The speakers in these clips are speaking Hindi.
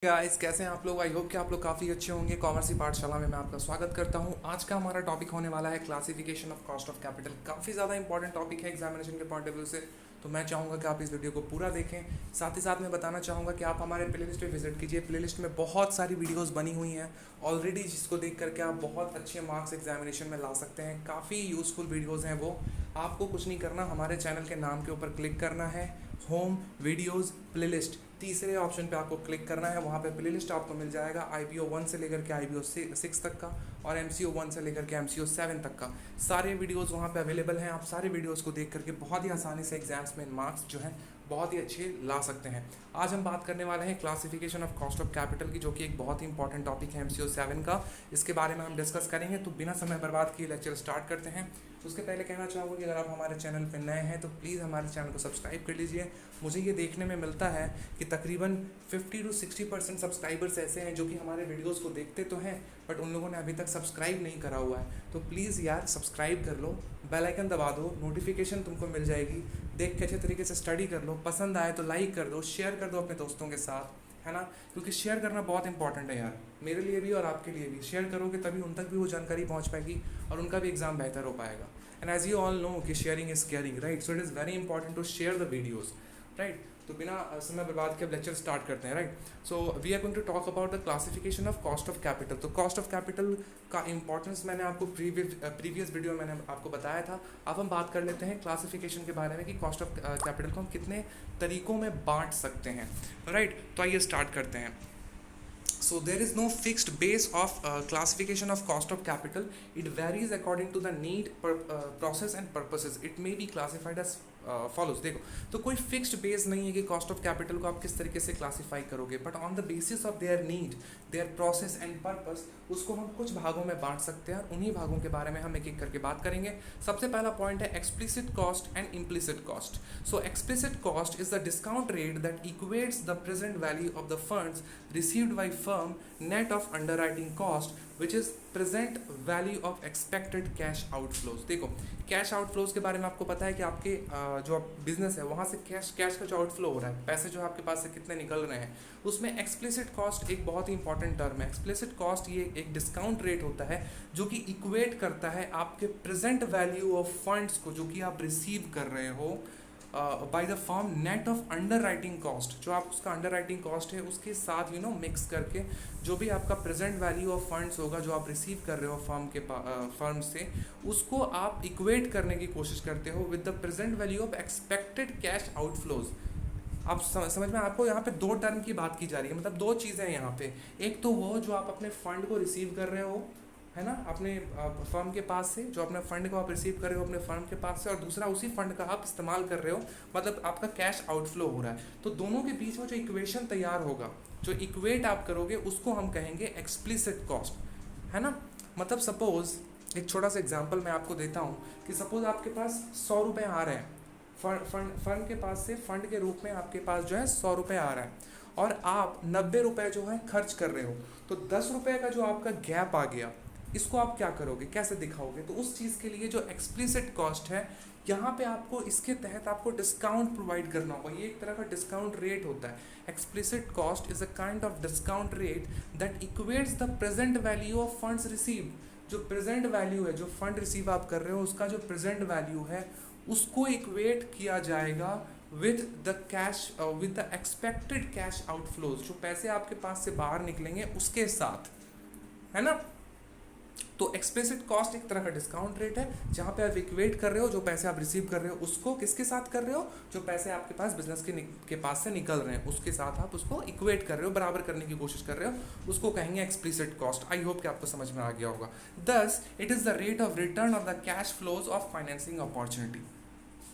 गाइस, कैसे हैं आप लोग। आई होप कि आप लोग काफ़ी अच्छे होंगे। कॉमर्स पाठशाला में मैं आपका स्वागत करता हूं। आज का हमारा टॉपिक होने वाला है classification of cost of capital. काफ़ी ज़्यादा इंपॉर्टेंट टॉपिक है एग्जामिनेशन के पॉइंट ऑफ व्यू से, तो मैं चाहूँगा कि आप इस वीडियो को पूरा देखें। साथ ही साथ मैं बताना चाहूँगा कि आप हमारे प्लेलिस्ट पे विजिट कीजिए। प्लेलिस्ट में बहुत सारी वीडियोज़ बनी हुई हैं ऑलरेडी, जिसको देख करके आप बहुत अच्छे मार्क्स एग्जामिनेशन में ला सकते हैं। काफ़ी यूज़फुल वीडियोज़ हैं वो। आपको कुछ नहीं करना, हमारे चैनल के नाम के ऊपर क्लिक करना है, होम वीडियोज़ प्लेलिस्ट, तीसरे ऑप्शन पे आपको क्लिक करना है। वहाँ पे प्लेलिस्ट आपको मिल जाएगा IPO 1 से लेकर के IPO 6 तक का और MCO 1 से लेकर के MCO 7 तक का सारे वीडियोस वहाँ पे अवेलेबल हैं। आप सारे वीडियोस को देख करके बहुत ही आसानी से एग्जाम्स में मार्क्स जो है बहुत ही अच्छे ला सकते हैं। आज हम बात करने वाले हैं classification of cost of capital की, जो कि एक बहुत ही इंपॉर्टेंट टॉपिक है MCO 7 का। इसके बारे में हम डिस्कस करेंगे, तो बिना समय बर्बाद किए लेक्चर स्टार्ट करते हैं। उसके पहले कहना चाहूँगा कि अगर आप हमारे चैनल पर नए हैं तो प्लीज़ हमारे चैनल को सब्सक्राइब कर लीजिए। मुझे ये देखने में मिलता है कि तकरीबन 50 to 60% सब्सक्राइबर्स ऐसे हैं जो कि हमारे वीडियोस को देखते तो हैं, बट उन लोगों ने अभी तक सब्सक्राइब नहीं करा हुआ है। तो प्लीज़ यार सब्सक्राइब कर लो, बेल आइकन दबा दो, नोटिफिकेशन तुमको मिल जाएगी। देख के अच्छे तरीके से स्टडी कर लो, पसंद आए तो लाइक कर दो, शेयर कर दो अपने दोस्तों के साथ, है ना। क्योंकि शेयर करना बहुत इंपॉर्टेंट है यार, मेरे लिए भी और आपके लिए भी। शेयर करोगे तभी उन तक भी वो जानकारी पहुंच पाएगी और उनका भी एग्जाम बेहतर हो पाएगा। And as you all know कि sharing is caring, right. So it is very important to share the videos, right. तो बिना समय बर्बाद के अब लेक्चर स्टार्ट करते हैं, right. So we are going to talk about the classification of cost of capital. तो कॉस्ट ऑफ कैपिटल का इंपॉर्टेंस मैंने आपको प्रीवियस वीडियो में मैंने आपको बताया था। अब हम बात कर लेते हैं क्लासिफिकेशन के बारे में कि कॉस्ट ऑफ कैपिटल को हम कितने तरीकों में बांट सकते हैं, राइट। तो आइए स्टार्ट करते हैं। So there is no fixed base of classification of cost of capital. It varies according to the need, process and purposes. It may be classified as follows. देखो, तो कोई फिक्स्ड बेस नहीं है कि कॉस्ट ऑफ कैपिटल को आप किस तरीके से क्लासीफाई करोगे, but on the basis of their need, their process and purpose, उसको हम कुछ भागों में बांट सकते हैं और उन्हीं भागों के बारे में हम एक एक करके बात करेंगे। सबसे पहला पॉइंट है explicit cost and implicit cost. So explicit cost is the discount rate that equates the present value of the funds received by firm net of underwriting cost which is present value of expected cash outflows। देखो, कैश आउटफ्लोज के बारे में आपको पता है कि आपके जो बिजनेस है वहाँ से कैश का जो आउटफ्लो हो रहा है, पैसे जो आपके पास से कितने निकल रहे हैं, उसमें एक्सप्लिसिट कॉस्ट एक बहुत ही इंपॉर्टेंट टर्म है। एक्सप्लिसिट कॉस्ट ये एक डिस्काउंट रेट होता है जो कि इक्वेट करता है आपके प्रेजेंट वैल्यू ऑफ फंड्स को जो कि आप रिसीव कर रहे हो bye the firm net of under writing cost. जो आप उसका अंडर राइटिंग कॉस्ट है उसके साथ मिक्स करके जो भी आपका प्रेजेंट वैल्यू ऑफ फंड्स होगा जो आप रिसीव कर रहे हो फर्म से, उसको आप इक्वेट करने की कोशिश करते हो with the present value of expected cash outflows. आप समझ में, आपको यहाँ पे दो टर्म की बात की जा रही है, मतलब दो चीज़ें हैं यहाँ पे। एक तो वो जो आप अपने फंड को रिसीव कर रहे हो, है ना, अपने फर्म के पास से, जो अपने फंड को आप रिसीव कर रहे हो अपने फर्म के पास से, और दूसरा उसी फंड का आप इस्तेमाल कर रहे हो, मतलब आपका कैश आउटफ्लो हो रहा है। तो दोनों के बीच में जो इक्वेशन तैयार होगा, जो इक्वेट आप करोगे, उसको हम कहेंगे एक्सप्लिसिट कॉस्ट, है ना। मतलब सपोज एक छोटा सा एग्जांपल मैं आपको देता हूँ कि सपोज आपके पास 100 रुपये आ रहे हैं, फर्म के पास से फंड के रूप में आपके पास जो है 100 रुपये आ रहा है और आप 90 रुपये जो है खर्च कर रहे हो, तो 10 रुपये का जो आपका गैप आ गया, इसको आप क्या करोगे, कैसे दिखाओगे। तो उस चीज़ के लिए जो एक्सप्लिसिट कॉस्ट है, यहाँ पे आपको इसके तहत आपको डिस्काउंट प्रोवाइड करना होगा। ये एक तरह का डिस्काउंट रेट होता है। Explicit cost is a kind of discount rate that equates the present value of funds receive. जो प्रेजेंट वैल्यू है, जो फंड रिसीव आप कर रहे हो, उसका जो प्रेजेंट वैल्यू है उसको इक्वेट किया जाएगा with the cash, with the expected cash outflows, जो पैसे आपके पास से बाहर निकलेंगे उसके साथ, है ना। तो एक्सप्लिसिट कॉस्ट एक तरह का डिस्काउंट रेट है जहाँ पे आप इक्वेट कर रहे हो जो पैसे आप रिसीव कर रहे हो उसको किसके साथ कर रहे हो, जो पैसे आपके पास बिजनेस के पास से निकल रहे हैं उसके साथ आप उसको इक्वेट कर रहे हो, बराबर करने की कोशिश कर रहे हो, उसको कहेंगे एक्सप्लिसिट कॉस्ट। आई होप कि आपको समझ में आ गया होगा। दस, it is the rate of return of the cash flows of financing opportunity.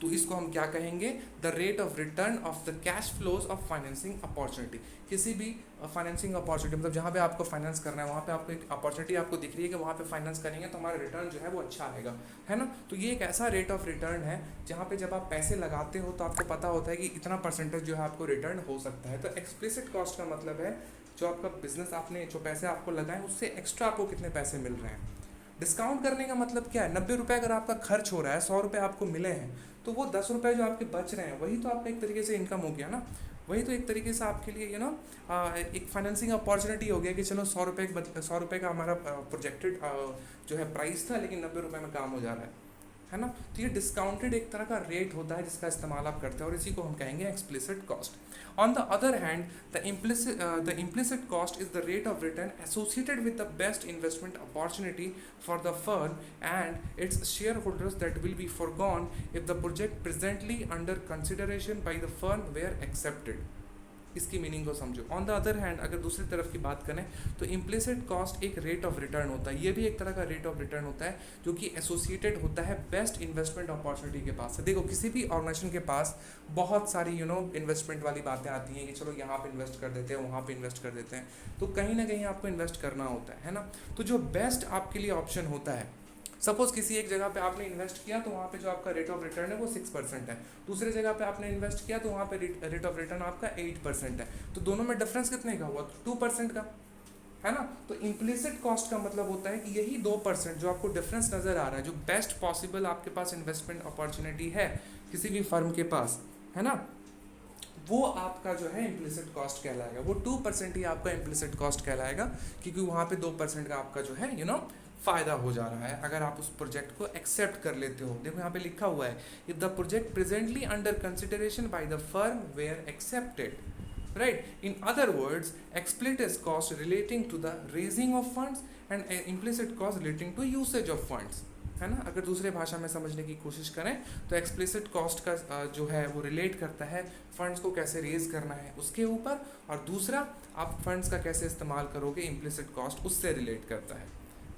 तो इसको हम क्या कहेंगे, the rate of return of the cash flows of financing opportunity. किसी भी फाइनेंसिंग अपॉर्चुनिटी, मतलब जहाँ पे आपको फाइनेंस करना है वहाँ पे आपको एक अपॉर्चुनिटी आपको दिख रही है कि वहाँ पे फाइनेंस करेंगे तो हमारा रिटर्न जो है वो अच्छा आएगा, है ना। तो ये एक ऐसा रेट ऑफ रिटर्न है जहाँ पे जब आप पैसे लगाते हो तो आपको पता होता है कि इतना परसेंटेज जो है आपको रिटर्न हो सकता है। तो एक्सप्लिसिट कॉस्ट का मतलब है जो आपका बिजनेस, आपने जो पैसे आपको लगाए उससे एक्स्ट्रा आपको कितने पैसे मिल रहे हैं। डिस्काउंट करने का मतलब क्या है, 90 रुपये अगर आपका खर्च हो रहा है, 100 रुपये आपको मिले हैं, तो वो 10 रुपये जो आपके बच रहे हैं वही तो आपका एक तरीके से इनकम हो गया ना। वही तो एक तरीके से आपके लिए एक फाइनेंसिंग अपॉर्चुनिटी हो गया कि चलो 100 रुपये का हमारा प्रोजेक्टेड जो है प्राइस था, लेकिन 90 रुपये में काम हो जा रहा है ना। तो ये डिस्काउंटेड एक तरह का रेट होता है जिसका इस्तेमाल आप करते हैं, और इसी को हम कहेंगे explicit cost. On the other hand the implicit cost is the rate of return associated with the best investment opportunity for the firm and its shareholders that will be foregone if the project presently under consideration by the firm were accepted. इसकी मीनिंग को समझो। ऑन द अदर हैंड अगर दूसरी तरफ की बात करें तो इम्प्लिसिट कॉस्ट एक रेट ऑफ रिटर्न होता है, ये भी एक तरह का रेट ऑफ रिटर्न होता है जो कि एसोसिएटेड होता है बेस्ट इन्वेस्टमेंट अपॉर्चुनिटी के पास। देखो किसी भी ऑर्गेनाइजेशन के पास बहुत सारी इन्वेस्टमेंट वाली बातें आती हैं कि चलो यहाँ पे इन्वेस्ट कर देते हैं, वहाँ पे इन्वेस्ट कर देते हैं, तो कहीं ना कहीं आपको इन्वेस्ट करना होता है ना। तो जो बेस्ट आपके लिए ऑप्शन होता है, सपोज किसी एक जगह पे आपने इन्वेस्ट किया तो वहाँ पे जो आपका रेट ऑफ रिटर्न है वो 6% है, दूसरे जगह पे आपने इन्वेस्ट किया तो वहाँ पे रेट ऑफ रिटर्न आपका 8% है, तो दोनों में डिफरेंस कितने का हुआ? 2% का, है ना। तो इम्प्लिसिट कॉस्ट का मतलब होता है कि यही 2% जो आपको डिफरेंस नज़र आ रहा है, जो बेस्ट पॉसिबल आपके पास इन्वेस्टमेंट अपॉर्चुनिटी है किसी भी फर्म के पास, है ना, वो आपका जो है इम्प्लिसिट कॉस्ट कहलाएगा। वो 2% ही आपका इम्प्लिसिट कॉस्ट कहलाएगा, क्योंकि वहाँ पे 2% का आपका जो है फ़ायदा हो जा रहा है अगर आप उस प्रोजेक्ट को एक्सेप्ट कर लेते हो। देखो यहाँ पे लिखा हुआ है if the project presently under consideration by the firm were accepted, right. In other words explicit cost relating to the raising of funds and implicit cost relating to usage of funds, है ना। अगर दूसरे भाषा में समझने की कोशिश करें तो एक्सप्लिसिट कॉस्ट का जो है वो रिलेट करता है फंड्स को कैसे रेज करना है उसके ऊपर, और दूसरा आप फंड्स का कैसे इस्तेमाल करोगे इम्प्लिसिट कॉस्ट उससे रिलेट करता है,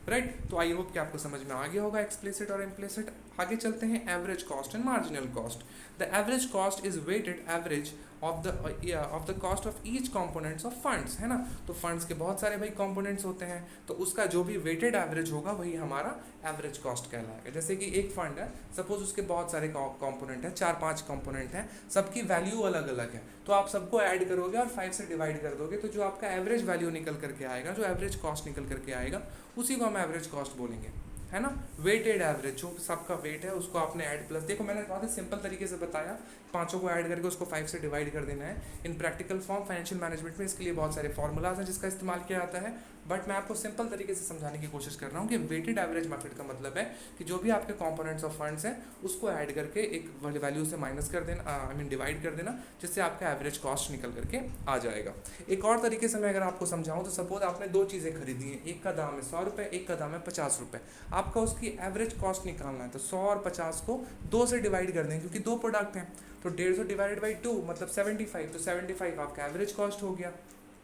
राइट। तो आई होप कि आपको समझ में आ गया होगा एक्सप्लिसिट और इम्प्लिसिट। आगे चलते हैं average cost and marginal cost. The average cost is weighted average of the cost of each components of funds, है ना। तो फंड्स के बहुत सारे भाई कंपोनेंट्स होते हैं, तो उसका जो भी वेटेड एवरेज होगा वही हमारा एवरेज कॉस्ट कहलाएगा। जैसे कि एक फंड है, सपोज उसके बहुत सारे कंपोनेंट हैं, 4-5 कंपोनेंट हैं, सबकी वैल्यू अलग अलग है, तो आप सबको ऐड करोगे और 5 से डिवाइड कर दोगे, तो जो आपका एवरेज वैल्यू निकल करके आएगा, जो एवरेज कॉस्ट निकल करके आएगा, उसी को हम एवरेज कॉस्ट बोलेंगे, है ना। वेटेड एवरेज जो सबका वेट है उसको आपने ऐड प्लस, देखो मैंने बहुत ही सिंपल तरीके से बताया, पांचों को ऐड करके उसको 5 से डिवाइड कर देना है। इन प्रैक्टिकल फॉर्म फाइनेंशियल मैनेजमेंट में इसके लिए बहुत सारे फॉर्मूलाज हैं जिसका इस्तेमाल किया जाता है, बट मैं आपको सिंपल तरीके से समझाने की कोशिश कर रहा हूँ कि वेटेड एवरेज मेथड का मतलब है कि जो भी आपके कंपोनेंट्स ऑफ फंड्स हैं उसको ऐड करके एक वैल्यू से माइनस कर देना, आई मीन डिवाइड कर देना, जिससे आपका एवरेज कॉस्ट निकल करके आ जाएगा। एक और तरीके से मैं अगर आपको समझाऊँ तो सपोज आपने 2 चीज़ें खरीदी हैं, एक का दाम है 100 रुपये, एक का दाम है 50 रुपये, आपका उसकी एवरेज कॉस्ट निकालना है, तो 100 और 50 को 2 से डिवाइड कर दें, क्योंकि 2 प्रोडक्ट हैं, तो 150 डिवाइडेड बाई 2 मतलब 75, तो 75 आपका एवरेज कॉस्ट हो गया,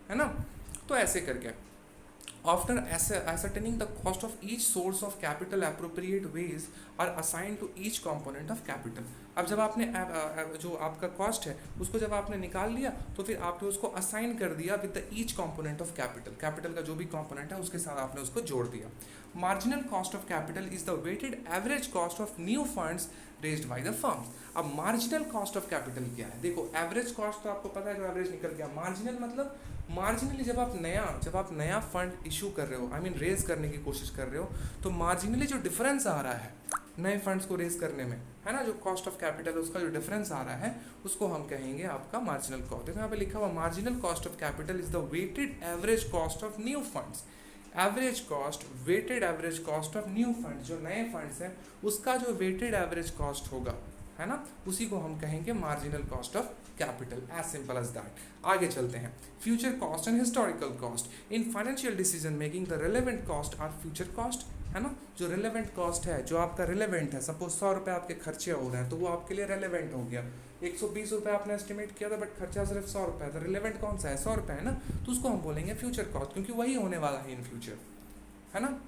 है ना। तो ऐसे करके after ascertaining the cost of each source of capital, appropriate ways are assigned to each component of capital। अब जब आपने जो आपका कॉस्ट है उसको जब आपने निकाल लिया तो फिर आपने उसको असाइन कर दिया with the each component of capital, capital का जो भी कंपोनेंट है उसके साथ आपने उसको जोड़ दिया। Marginal cost of capital is the weighted average cost of new funds raised by the firms. अब मार्जिनल कॉस्ट ऑफ कैपिटल क्या है? देखो एवरेज कॉस्ट तो आपको पता है जो एवरेज निकल गया, मार्जिनल मतलब मार्जिनली जब आप नया फंड इशू कर रहे हो, आई मीन रेज करने की कोशिश कर रहे हो, तो मार्जिनली जो डिफरेंस आ रहा है नए फंड्स को रेज करने में, है ना, जो कॉस्ट ऑफ कैपिटल उसका जो डिफरेंस आ रहा है उसको हम कहेंगे आपका मार्जिनल कॉस्ट। देखो यहाँ पे लिखा हुआ marginal cost of capital is the weighted average cost of new funds. Average cost, weighted average cost of new fund, जो नए फंड्स हैं उसका जो वेटेड एवरेज कॉस्ट होगा, है ना, उसी को हम कहेंगे marginal cost of capital. As simple as that. आगे चलते हैं, future cost and historical cost. In financial decision making the relevant cost are future cost, है ना। जो रिलेवेंट कॉस्ट है, जो आपका रिलेवेंट है, सपोज 100 रुपये आपके खर्चे हो रहे हैं तो वो आपके लिए रिलेवेंट हो गया। 120 रुपये आपने एस्टिमेट किया था बट खर्चा सिर्फ 100 रुपये है, तो रिलेवेंट कौन सा है? 100 रुपये है ना, तो उसको हम बोलेंगे फ्यूचर कॉस्ट, क्योंकि वही होने वाला है इन फ्यूचर, है ना।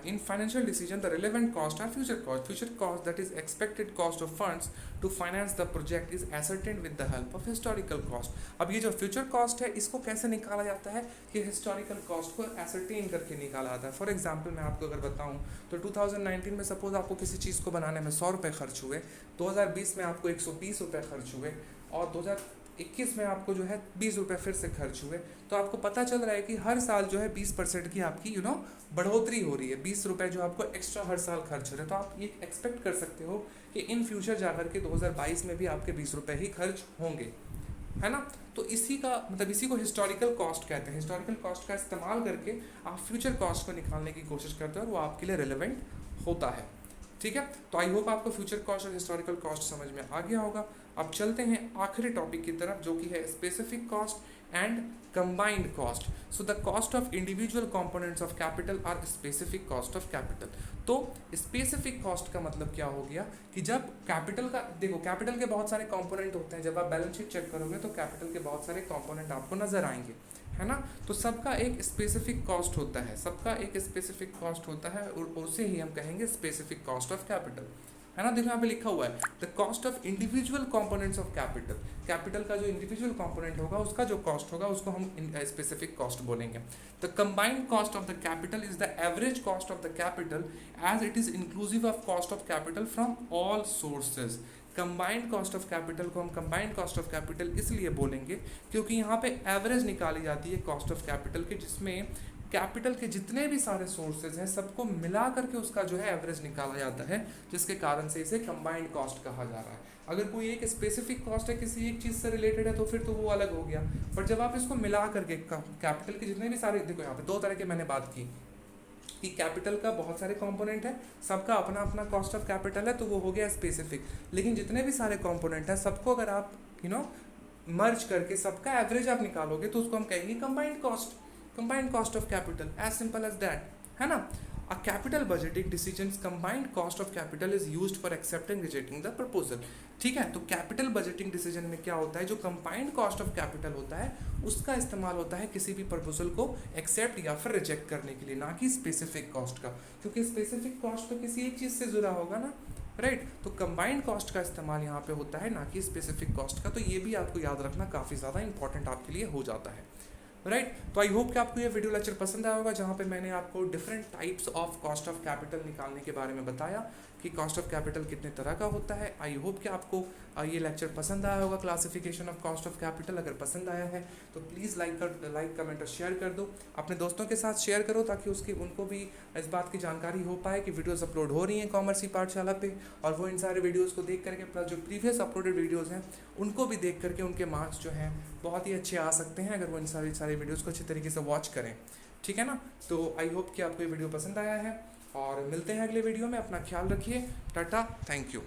In financial decision, the relevant cost are future cost. Future cost, that is expected cost of funds to finance the project, is ascertained with the help of historical cost. अब ये जो future cost है इसको कैसे निकाला जाता है कि historical cost को ascertain करके निकाला जाता है। फॉर एग्जाम्पल मैं आपको अगर बताऊँ तो 2019 में सपोज आपको किसी चीज़ को बनाने में 100 रुपये खर्च हुए, 2020 में आपको 120 रुपये खर्च हुए, और 2021 में आपको जो है 20 रुपये फिर से खर्च हुए, तो आपको पता चल रहा है कि हर साल जो है 20% की आपकी बढ़ोतरी हो रही है। 20 रुपये जो आपको एक्स्ट्रा हर साल खर्च हो रहे हैं, तो आप ये एक्सपेक्ट कर सकते हो कि इन फ्यूचर जाकर के 2022 में भी आपके 20 रुपये ही खर्च होंगे, है ना। तो इसी का मतलब इसी को हिस्टोरिकल कॉस्ट कहते हैं। हिस्टोरिकल कॉस्ट का इस्तेमाल करके आप फ्यूचर कॉस्ट को निकालने की कोशिश करते हो और वो आपके लिए रिलेवेंट होता है, ठीक है। तो आई होप आपको फ्यूचर कॉस्ट और हिस्टोरिकल कॉस्ट समझ में आ गया होगा। अब चलते हैं आखिरी टॉपिक की तरफ, जो कि है specific cost and combined cost. So the cost of individual components of capital R specific cost of capital. तो स्पेसिफिक कॉस्ट का मतलब क्या हो गया कि जब कैपिटल का, देखो कैपिटल के बहुत सारे कंपोनेंट होते हैं, जब आप बैलेंस शीट चेक करोगे तो कैपिटल के बहुत सारे कंपोनेंट आपको नजर आएंगे, है ना। तो सबका एक स्पेसिफिक कॉस्ट होता है, सबका एक स्पेसिफिक कॉस्ट होता है और उसे ही हम कहेंगे स्पेसिफिक कॉस्ट ऑफ कैपिटल, है ना। देखो यहाँ पे लिखा हुआ है the cost of individual components of capital. Capital का जो इंडिविजुअल कंपोनेंट होगा उसका जो कॉस्ट होगा उसको हम स्पेसिफिक कॉस्ट बोलेंगे। The combined cost of the capital is the average cost of the capital as it is inclusive of cost of capital from all sources. Combined cost of capital को हम कंबाइंड कॉस्ट ऑफ कैपिटल इसलिए बोलेंगे क्योंकि यहाँ पे एवरेज निकाली जाती है कॉस्ट ऑफ कैपिटल की, जिसमें कैपिटल के जितने भी सारे सोर्सेज हैं सबको मिला करके उसका जो है एवरेज निकाला जाता है, जिसके कारण से इसे कंबाइंड कॉस्ट कहा जा रहा है। अगर कोई एक स्पेसिफिक कॉस्ट है किसी एक चीज़ से रिलेटेड है तो फिर तो वो अलग हो गया, पर जब आप इसको मिला करके कैपिटल के जितने भी सारे, देखो यहाँ पे दो तरह के मैंने बात की कि कैपिटल का बहुत सारे कंपोनेंट है, सबका अपना अपना कॉस्ट ऑफ कैपिटल है, तो वो हो गया स्पेसिफिक। लेकिन जितने भी सारे कंपोनेंट हैं सबको अगर आप मर्ज करके सबका एवरेज आप निकालोगे तो उसको हम कहेंगे combined cost, combined cost of capital, as simple as that, है ना। A capital budgeting decisions combined cost of capital is used for accepting rejecting the proposal, ठीक है। तो कैपिटल बजटिंग डिसीजन में क्या होता है, जो कंबाइंड कॉस्ट ऑफ कैपिटल होता है उसका इस्तेमाल होता है किसी भी प्रपोजल को एक्सेप्ट या फिर रिजेक्ट करने के लिए, ना कि स्पेसिफिक कॉस्ट का, क्योंकि स्पेसिफिक कॉस्ट तो किसी एक चीज़ से जुड़ा होगा ना, राइट। तो कंबाइंड कॉस्ट का इस्तेमाल यहाँ पे होता है, ना कि स्पेसिफिक कॉस्ट का। तो ये भी आपको याद रखना काफ़ी ज़्यादा इंपॉर्टेंट आपके लिए हो जाता है, राइट। तो आई होप कि आपको ये वीडियो लेक्चर पसंद आया होगा, जहाँ पे मैंने आपको different types of cost of capital निकालने के बारे में बताया कि कॉस्ट ऑफ कैपिटल कितने तरह का होता है। आई होप कि आपको ये लेक्चर पसंद आया होगा, classification of cost of capital. अगर पसंद आया है तो प्लीज़ लाइक कमेंट और शेयर कर दो, अपने दोस्तों के साथ शेयर करो ताकि उनको भी इस बात की जानकारी हो पाए कि वीडियोस अपलोड हो रही हैं कॉमर्स पाठशाला पे, और वो इन सारे वीडियोस को देख करके प्लस जो प्रीवियस अपलोडेड वीडियोस हैं उनको भी देख करके उनके मार्क्स जो हैं बहुत ही अच्छे आ सकते हैं अगर वो इन सारे वीडियोज़ को अच्छी तरीके से वॉच करें, ठीक है ना। तो आई होप कि आपको ये वीडियो पसंद आया है और मिलते हैं अगले वीडियो में। अपना ख्याल रखिए, टाटा, थैंक यू।